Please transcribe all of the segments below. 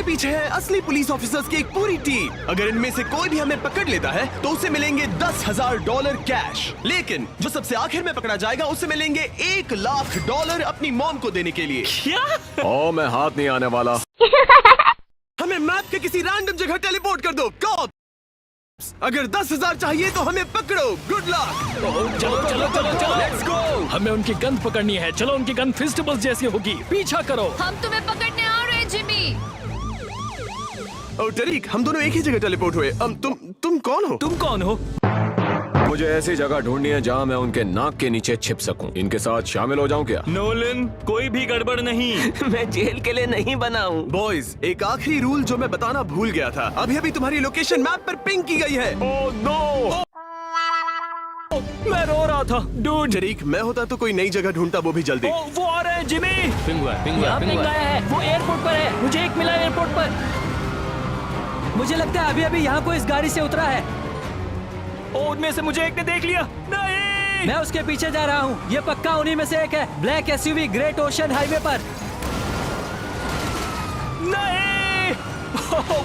पीछे है असली पुलिस ऑफिसर्स की एक पूरी टीम। अगर इनमें से कोई भी हमें पकड़ लेता है तो उसे मिलेंगे $10,000 कैश, लेकिन जो सबसे आखिर में पकड़ा जाएगा उसे मिलेंगे $1,00,000 अपनी मॉम को देने के लिए। क्या? ओ, मैं हाथ नहीं आने वाला। हमें मैप के किसी रैंडम जगह टेलीपोर्ट कर दो। कॉप्स, अगर 10,000 चाहिए तो हमें पकड़ो। Good luck. चलो चलो चलो चलो, लेट्स गो। हमें उनकी गन पकड़नी है। चलो, उनकी गन फिस्टबल्स जैसी होगी। पीछा करो। हम तुम्हें पकड़ने आ रहे हैं जिमी। ओ टरीक, हम दोनों एक ही जगह टेलीपोर्ट हुए। तुम कौन हो? तुम कौन हो? मुझे ऐसी जगह ढूंढनी है जहाँ मैं उनके नाक के नीचे छिप सकूं। इनके साथ शामिल हो जाऊं क्या? नोलन, कोई भी गड़बड़ नहीं। मैं जेल के लिए नहीं बना हूँ। बॉयज, एक आखिरी रूल जो मैं बताना भूल गया था। अभी अभी तुम्हारी लोकेशन मैप पर पिंग की गई है। Oh no! मैं रो रहा था। डूड, टरीक, मैं होता तो कोई नई जगह ढूंढता, वो भी जल्दी। वो आ रहे हैं जिमी। यहाँ पिंग आया है। वो एयरपोर्ट पर है। मुझे एक मिला एयरपोर्ट पर। मुझे लगता है अभी अभी यहाँ कोई इस गाड़ी से उतरा है। उनमें से मुझे एक ने देख लिया। नहीं, मैं उसके पीछे जा रहा हूँ। ये पक्का उन्हीं में से एक है। Black SUV great ocean highway पर। नहीं।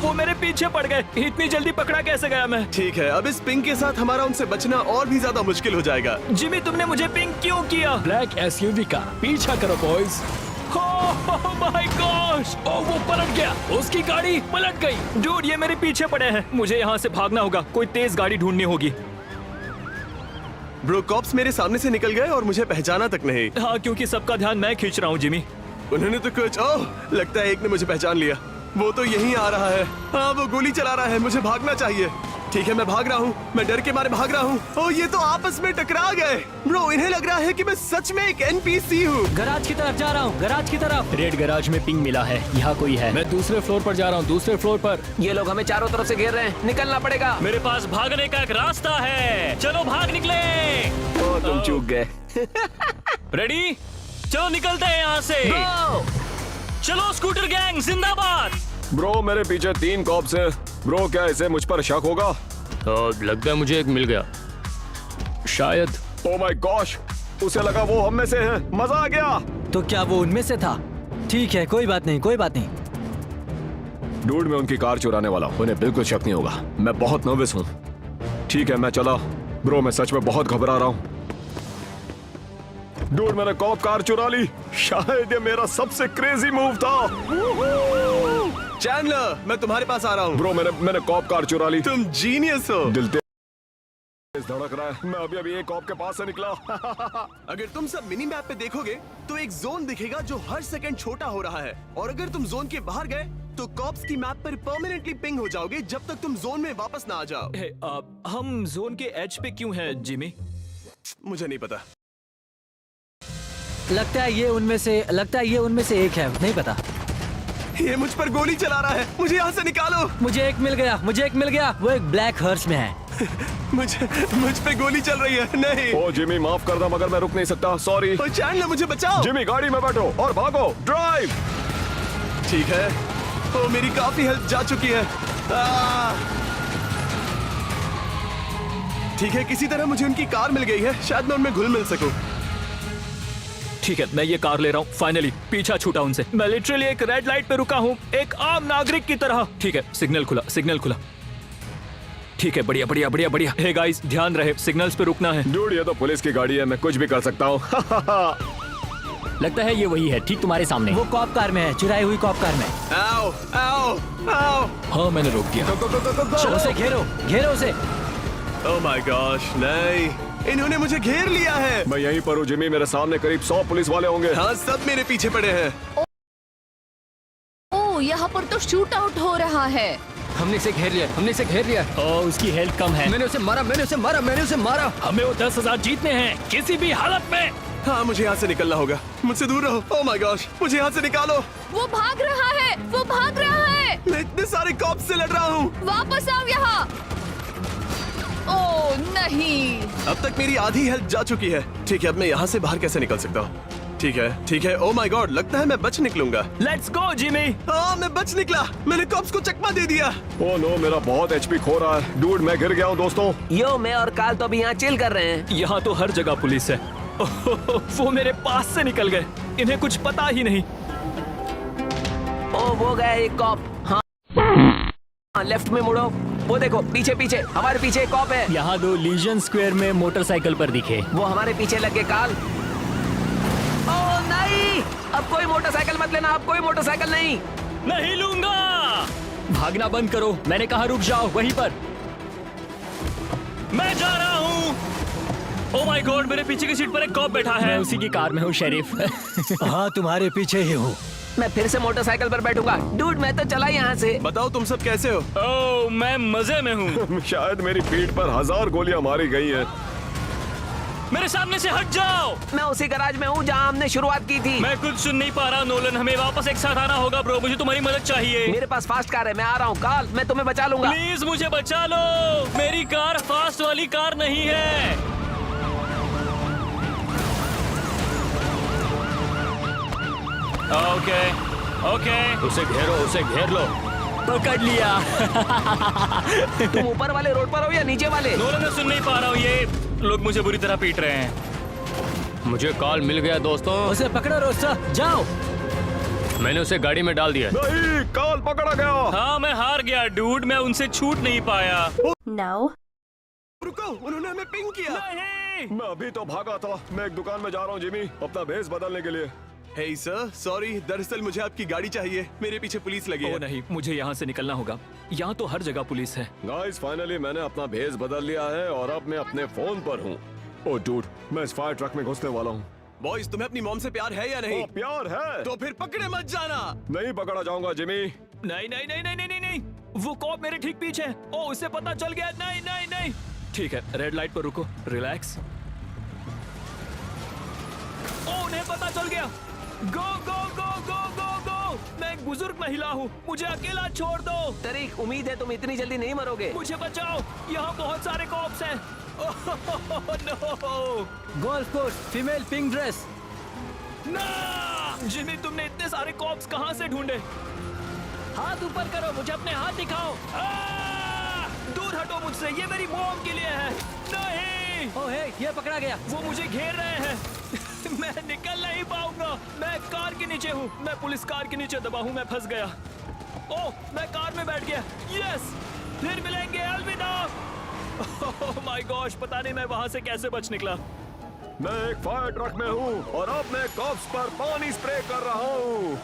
वो मेरे पीछे पड़ गए। इतनी जल्दी पकड़ा कैसे गया मैं? ठीक है, अब इस पिंग के साथ हमारा उनसे बचना और भी ज्यादा मुश्किल हो जाएगा। जिमी, तुमने मुझे पिंग क्यों किया? ब्लैक एसयूवी का पीछा करो बॉयज। My gosh! ओह, वो पलट गया। उसकी गाड़ी पलट गई। डूड, ये मेरे पीछे पड़े हैं। मुझे यहाँ से भागना होगा। कोई तेज गाड़ी ढूंढनी होगी। ब्रो, कॉप्स मेरे सामने से निकल गए और मुझे पहचाना तक नहीं। हाँ, क्योंकि सबका ध्यान मैं खींच रहा हूँ जिमी। उन्होंने तो कुछ, ओह, लगता है एक ने मुझे पहचान लिया। वो तो यहीं आ रहा है। हाँ, वो गोली चला रहा है। मुझे भागना चाहिए। ठीक है, मैं भाग रहा हूँ। मैं डर के मारे भाग रहा हूँ। ओह, ये तो आपस में टकरा गए। ब्रो, इन्हें लग रहा है कि मैं सच में एक NPC हूँ। गराज की तरफ जा रहा हूँ। गराज की तरफ। रेड गैराज में पिंग मिला है। यहाँ कोई है। मैं दूसरे फ्लोर पर जा रहा हूँ। दूसरे फ्लोर पर। ये लोग हमें चारों तरफ से घेर रहे हैं। निकलना पड़ेगा। मेरे पास भागने का एक रास्ता है। चलो भाग निकले। ओह, तुम चूक गए। रेडी? चलो निकलते हैं यहाँ से। चलो स्कूटर गैंग जिंदाबाद। ब्रो, मेरे पीछे 3 कॉप्स हैं। ब्रो, क्या इसे मुझ पर शक होगा? लगता है मुझे एक मिल गया। शायद। Oh my gosh! उसे लगा वो हम में से है। मजा आ गया। तो क्या वो उनमें से था? ठीक है, कोई बात नहीं, कोई बात नहीं। डूड, मैं उनकी कार चुराने वाला हूँ। उन्हें बिल्कुल शक नहीं होगा। मैं बहुत नर्वस हूँ। ठीक है, मैं चला। ब्रो, मैं सच में बहुत घबरा रहा हूँ। डूड, मैंने कॉप कार चुरा ली। शायद ये मेरा सबसे क्रेजी मूव था। चैंडलर, मैं तुम्हारे पास आ रहा हूँ। ब्रो, मैंने कॉप कार चुरा ली। तुम जीनियस हो। दिल तेज धड़क रहा है। मैं अभी एक कॉप के पास से निकला। अगर तुम सब मिनी मैप पे देखोगे तो एक जोन दिखेगा जो हर सेकंड छोटा हो रहा है, और अगर तुम जोन के बाहर गए तो कॉप्स की मैप पर परमानेंटली पिंग हो जाओगे जब तक तुम जोन में वापस ना आ जाओ। हम जोन के एज पे क्यों हैं जिमी? मुझे नहीं पता। लगता है ये उनमें से एक है। नहीं पता। ये मुझ पर गोली चला रहा है। मुझे यहाँ से निकालो। मुझे एक मिल गया। वो एक ब्लैक हर्स में है। मुझ पे गोली चल रही है। नहीं। ओ जिमी, माफ कर दो, मगर मैं रुक नहीं सकता। सॉरी। ओ चैंडलर, मुझे बचाओ। जिमी, गाड़ी में बैठो और भागो। ड्राइव। ठीक है। ओ, मेरी काफी हेल्प जा चुकी है। ठीक है, किसी तरह मुझे उनकी कार मिल गई है। शायद मैं उनमें घुल मिल सकूं। ठीक है, मैं ये कार ले रहा हूँ। फाइनली पीछा छूटा उनसे। मैं लिटरली एक रेड लाइट पे रुका हूँ, एक आम नागरिक की तरह। ठीक है, सिग्नल खुला। ठीक है, बढ़िया। हे गाइस, ध्यान रहे, सिग्नल्स पे रुकना है। डूड, ये तो पुलिस की गाड़ी है। मैं कुछ भी कर सकता हूँ। लगता है ये वही है, ठीक तुम्हारे सामने। वो कॉप कार में है, चुराई हुई कॉप कार में। आओ। हाँ, मैंने रोक दिया। चलो उसे घेरो उसे। ओह माय गॉश, नहीं, इन्होंने मुझे घेर लिया है। मैं यहीं पर हूँ जिमी। मेरे सामने करीब 100 पुलिस वाले होंगे। हाँ, सब मेरे पीछे पड़े हैं। ओह, यहाँ पर तो शूट आउट हो रहा है। हमने इसे घेर लिया। ओह, उसकी हेल्थ कम है। मैंने उसे मारा। हमें वो 10,000 जीतने हैं किसी भी हालत में। हाँ, मुझे यहाँ से निकलना होगा। मुझसे दूर रहो। ओह माय गॉश, मुझे यहाँ से निकालो। वो भाग रहा है। मैं इतने सारे कॉप्स से लड़ रहा हूँ। वापस आओ यहाँ। ओह नहीं। अब तक मेरी आधी हेल्थ जा चुकी है। ठीक है, अब मैं यहाँ से बाहर कैसे निकल सकता हूँ? ठीक है। ओह माय गॉड, लगता है मैं बच निकलूंगा। Let's go Jimmy. हाँ, मैं बच निकला। मैंने कॉप्स को चकमा दे दिया। ओह नो, मेरा बहुत HP खो रहा है। डूड, मैं गिर गया हूँ दोस्तों। यो, मैं और काल तो अभी यहाँ चिल कर रहे हैं। यहाँ तो हर जगह पुलिस है। वो मेरे पास से निकल गए। इन्हें कुछ पता ही नहीं। ओह, वो गया एक कॉप। हाँ लेफ्ट में मुड़ो, वो देखो पीछे पीछे, हमारे पीछे एक कॉप है। यहाँ 2 लीजन स्क्वायर में मोटरसाइकिल पर दिखे। वो हमारे पीछे लगे काल। ओ नहीं, अब कोई मोटरसाइकिल मत लेना, अब कोई मोटरसाइकिल नहीं। नहीं लूंगा। भागना बंद करो, मैंने कहा रुक जाओ वहीं पर। मैं जा रहा हूँ। ओ माय गॉड, मेरे पीछे की सीट पर एक कॉप बैठा मैं है। उसी की कार में हूँ शेरिफ। हाँ तुम्हारे पीछे ही हूँ। मैं फिर से मोटरसाइकिल पर बैठूंगा। डूड मैं तो चला यहाँ से। बताओ तुम सब कैसे हो? ओह मैं मजे में हूँ। शायद मेरी पीठ पर 1000 गोलियां मारी गई हैं। मेरे सामने से हट जाओ। मैं उसी गैराज में हूँ जहाँ हमने शुरुआत की थी। मैं कुछ सुन नहीं पा रहा नोलन, हमें वापस एक साथ आना होगा ब्रो, मुझे तुम्हारी मदद चाहिए। मेरे पास फास्ट कार है, मैं आ रहा हूँ। काल मैं तुम्हें बचा लूंगा। प्लीज मुझे बचा लो, मेरी कार फास्ट वाली कार नहीं है। ओके ओके, उसे घेरो, उसे घेर लो। पकड़ लिया। तुम ऊपर वाले रोड पर हो या नीचे वाले? नोलन मैं सुन नहीं पा रहा हूँ, ये लोग मुझे बुरी तरह पीट रहे हैं। मुझे कॉल मिल गया दोस्तों, उसे पकड़ो रोस्टा, जाओ। मैंने उसे गाड़ी में डाल दिया। नहीं, काल पकड़ा गया। हाँ मैं हार गया डूड, मैं उनसे छूट नहीं पाया। No. रुको, उन्होंने हमें पिंग किया। नहीं। मैं अभी तो भागा था। मैं एक दुकान में जा रहा हूँ जिमी, अपना भेस बदलने के लिए। हे सर, सॉरी, दरअसल मुझे आपकी गाड़ी चाहिए। मेरे पीछे पुलिस लगी ओ है। नहीं, मुझे यहाँ से निकलना होगा, यहाँ तो हर जगह पुलिस है। गाइस फाइनली मैंने अपना भेस बदल लिया है और अब मैं अपने फोन पर हूँ। ओह डूड, मैं इस फायर ट्रक में घुसने वाला हूँ। बॉयज, तुम्हें अपनी मॉम से प्यार है या नहीं? ओह, प्यार है तो फिर पकड़े मत जाना। नहीं पकड़ा जाऊंगा जिमी। नहीं नहीं नहीं नहीं नहीं नहीं नहीं, वो कॉप मेरे ठीक पीछे है। ओ उसे पता चल गया। नहीं नहीं नहीं, ठीक है रेड लाइट पर रुको, रिलैक्स। ओ उन्हें पता चल गया। गो गो गो गो गो गो, मैं एक बुजुर्ग महिला हूँ, मुझे अकेला छोड़ दो। तरीक, उम्मीद है तुम इतनी जल्दी नहीं मरोगे। मुझे बचाओ, यहाँ बहुत सारे कॉप्स हैं। Oh no, golf course, female pink dress. ना जिमी, तुमने इतने सारे कॉप्स कहाँ से ढूंढे? हाथ ऊपर करो, मुझे अपने हाथ दिखाओ। दूर हटो मुझसे, ये मेरी मॉम के लिए है। नहीं, ओह हे, ये पकड़ा गया। वो मुझे घेर रहे हैं। मैं निकल नहीं पाऊंगा, मैं कार के नीचे हूँ, मैं पुलिस कार के नीचे दबा हूँ, मैं फंस गया। ओह मैं कार में बैठ गया। यस, फिर मिलेंगे, अलविदा। ओह माय गॉश, पता नहीं मैं वहां से कैसे बच निकला। मैं एक फायर ट्रक में हूँ और अब मैं कॉप्स पर पानी स्प्रे कर रहा हूँ।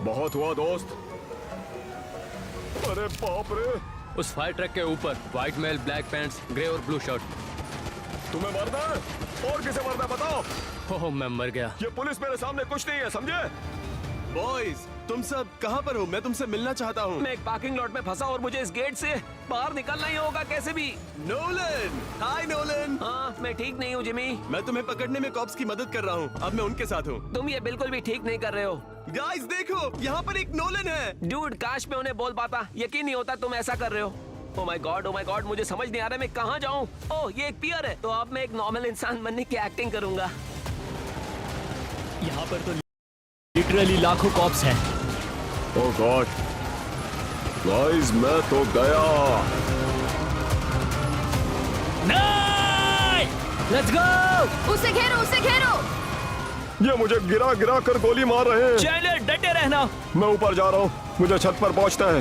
बहुत हुआ दोस्त। अरे बाप रे, उस फायर ट्रक के ऊपर white male, black pants, grey और ब्लू शर्ट। तुम्हें मरना है? और किसे मरना है बताओ? ओह मैं मर गया। ये पुलिस मेरे सामने कुछ नहीं है, समझे? बॉयज, तुम सब कहाँ पर हो? मैं तुमसे मिलना चाहता हूँ। मैं एक पार्किंग लॉट में फंसा और मुझे इस गेट से बाहर निकलना ही होगा कैसे भी। नोलन, हाय नोलन। हाँ मैं ठीक नहीं हूँ जिमी। मैं तुम्हें पकड़ने में कॉप्स की मदद कर रहा हूँ। अब मैं उनके साथ हूँ। तुम ये बिल्कुल भी ठीक नहीं कर रहे हो। गाइस देखो, यहाँ पर एक नोलन है। डूड काश मैं उन्हें बोल पाता, यकीन नहीं होता तुम ऐसा कर रहे हो। ओ माय गॉड, मुझे समझ नहीं आ रहा मैं कहाँ जाऊँ। ओह ये एक पियर है, तो अब मैं एक नॉर्मल इंसान बनने की एक्टिंग करूंगा। यहाँ पर तो लिटरली लाखों कॉप्स हैं। ओह गॉड, गाइस मैं तो गया। नहीं, लेट्स गो। उसे घेरो, उसे घेरो। ये मुझे गिरा गिरा कर गोली मार रहे हैं। चैनल डटे रहना। मैं ऊपर जा रहा हूँ, मुझे छत पर पहुँचना है।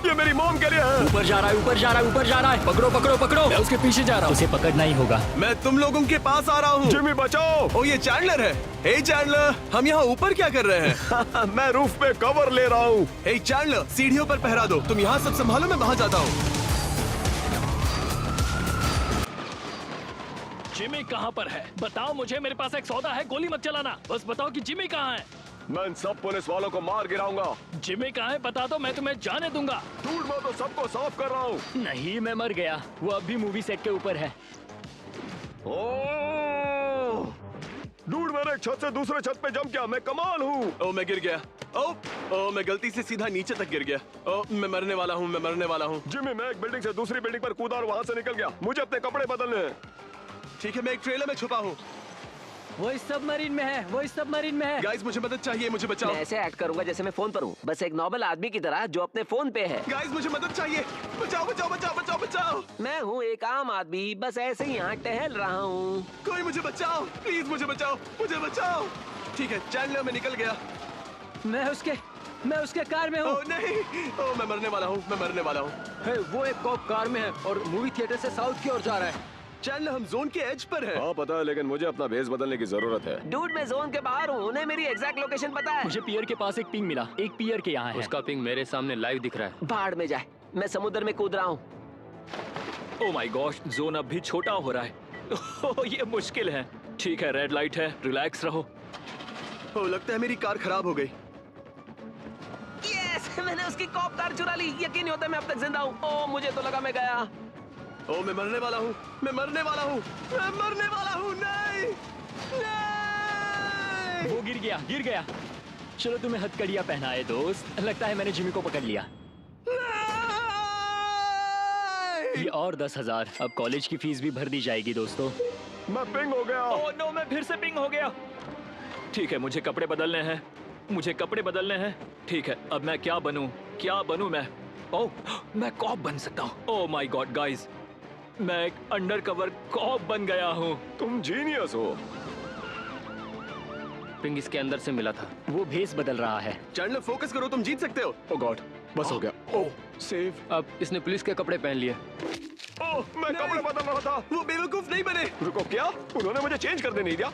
ये मेरी मॉम के लिए है। ऊपर जा रहा है, ऊपर जा रहा है, ऊपर जा रहा है। पकड़ो पकड़ो पकड़ो। मैं उसके पीछे जा रहा हूँ, उसे पकड़ना ही होगा। मैं तुम लोगों के पास आ रहा हूँ। जिमी बचाओ। ओ ये चैंडलर है। हे चैंडलर, हम यहाँ ऊपर क्या कर रहे हैं? मैं रूफ पे कवर ले रहा हूँ। हे चैंडलर, सीढ़ियों पर पहरा दो। तुम यहाँ सब संभालो, मैं वहाँ जाता हूँ। जिमी कहाँ पर है? बताओ मुझे, मेरे पास एक सौदा है, गोली मत चलाना। बस बताओ कि जिमी कहाँ है। मैं इन सब पुलिस वालों को मार गिराऊंगा। जिमी कहाँ है बता दो, मैं तुम्हें जाने दूंगा। दूर मैं तो सबको साफ कर रहा हूँ। नहीं मैं मर गया, वो अब भी मूवी सेट के ऊपर है। डूड मैंने एक छत से दूसरे छत पे जंप किया, मैं कमाल हूँ। ओ मैं गिर गया। ओ मैं गलती से सीधा नीचे तक गिर गया। ओ मैं मरने वाला हूँ, मैं मरने वाला हूँ। जिमी मैं एक बिल्डिंग से दूसरी बिल्डिंग पर कूदा और वहाँ से निकल गया। मुझे अपने कपड़े बदलने हैं। ठीक है, मैं एक ट्रेलर में छुपा हूँ। वो इस सबमरीन में है, वो इस सबमरीन में है। गाइस मुझे मदद चाहिए, मुझे बचाओ। मैं ऐसे एक्ट करूंगा जैसे मैं फोन पर हूँ, बस एक नॉर्मल आदमी की तरह जो अपने फोन पे है। गाइस मुझे मदद चाहिए, बचाओ बचाओ बचाओ बचाओ बचाओ। मैं हूँ एक आम आदमी, बस ऐसे ही यहाँ टहल रहा हूँ। कोई मुझे बचाओ, प्लीज मुझे बचाओ, मुझे बचाओ। ठीक है चैंडलर, मैं निकल गया। मैं मैं उसके कार में हूँ। ओ नहीं, ओ मैं मरने वाला हूँ, मैं मरने वाला हूँ। है, वो एक कॉप कार में है और मूवी थिएटर से साउथ की ओर जा रहा है। चैंडलर हम जोन के एज पर है। हाँ पता है, लेकिन मुझे अपना भेस बदलने की जरूरत है। डूड मैं जोन के बाहर हूँ, उन्हें मेरी एग्जैक्ट लोकेशन पता है। मुझे पियर के पास एक पिंग मिला, एक पियर के यहाँ है। उसका पिंग मेरे सामने लाइव दिख रहा है। बाढ़ में जाए, मैं समुद्र में कूद रहा हूँ। ओ माय गॉश, जोन अब भी छोटा हो रहा है। ओह, ये मुश्किल है। ठीक है, रेड लाइट है, रिलैक्स रहो। ओ लगता है मेरी कार खराब हो गई। यस, मैंने उसकी कॉप कार चुरा ली। यकीन नहीं होता मैं अब तक जिंदा हूँ। ओ मुझे तो लगा मैं गया। ओ मैं मरने वाला हूँ, मैं मरने वाला हूँ, मैं मरने वाला हूँ। नहीं, नहीं। वो गिर गया, गिर गया। चलो तुम्हें हथकड़ियाँ पहनाए दोस्त। लगता है मैंने जिमी को पकड़ लिया। ये और 10,000। अब कॉलेज की फीस भी भर दी जाएगी दोस्तों। मैं पिंग हो गया। ओह नो, मैं फिर से पिंग हो गया। ठीक है, मुझे कपड़े बदलने हैं, मुझे कपड़े बदलने हैं। ठीक है, अब मैं क्या बनूं? क्या बनूं मैं? ओह, मैं कॉप बन सकता हूँ। ओह माय गॉड गाइस, मैं एक अंडरकवर कॉप बन गया हूँ। तुम जीनियस हो। पिंग इसके अंदर से मिला था। वो भेस बदल रहा है। चैंडलर फोकस करो, तुम जीत सकते हो। ओ गॉड, बस हो गया। ओह सेव। अब इसने पुलिस के कपड़े पहन लिए। ओह मैं कपड़े बदल रहा था। वो बेवकूफ नहीं बने। रुको, क्या उन्होंने मुझे चेंज करने नहीं दिया?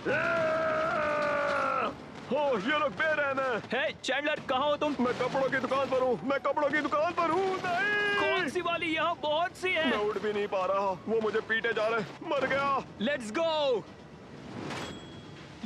ओह ये लोग बेरहम हैं। हे चैंडलर, कहाँ हो तुम? मैं कपड़ों की दुकान पर हूँ, मैं कपड़ों की दुकान पर हूँ। नहीं, कौन सी वाली? यहाँ बहुत सी मैं है। उठ भी नहीं पा रहा। वो मुझे पीटे जा रहे। मर गया। Let's go.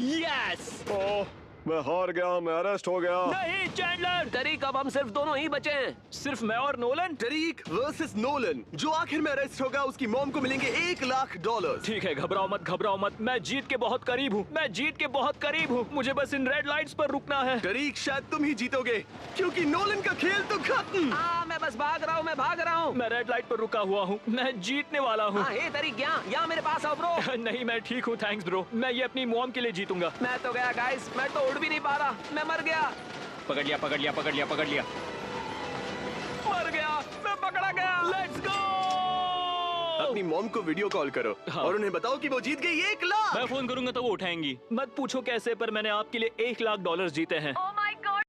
यस। ओह मैं हार गया, मैं अरेस्ट हो गया। नहीं चैंडलर, तरीक अब हम सिर्फ दोनों ही बचे हैं। सिर्फ मैं और नोलन। टरीक versus Nolan. जो आखिर में अरेस्ट होगा उसकी मॉम को मिलेंगे $1,00,000। ठीक है, घबराओ मत, घबराओ मत। मैं जीत के बहुत करीब हूँ, मैं जीत के बहुत करीब हूँ। मुझे बस इन रेड लाइट्स पर रुकना है। टरीक शायद तुम ही जीतोगे, क्योंकि नोलन का खेल तो खत्म। हाँ मैं बस भाग रहा हूँ, मैं भाग रहा हूँ। मैं रेड लाइट पर रुका हुआ हूँ, मैं जीतने वाला हूँ। हाँ हे तरीक, यहाँ मेरे पास आओ ब्रो। नहीं, मैं ठीक हूँ, थैंक्स ब्रो। मैं ये अपनी मॉम के लिए जीतूंगा। मैं तो गया गाइस, मैं तो उड़ भी नहीं पा रहा, मैं मर गया। पकड़ लिया, पकड़ लिया, पकड़ लिया, पकड़ लिया। मर गया, मैं पकड़ा गया। Let's go. अपनी मॉम को वीडियो कॉल करो हाँ। और उन्हें बताओ कि वो जीत गई $1,00,000। मैं फोन करूंगा तो वो उठाएंगी। मत पूछो कैसे, पर मैंने आपके लिए $1,00,000 जीते हैं। ओ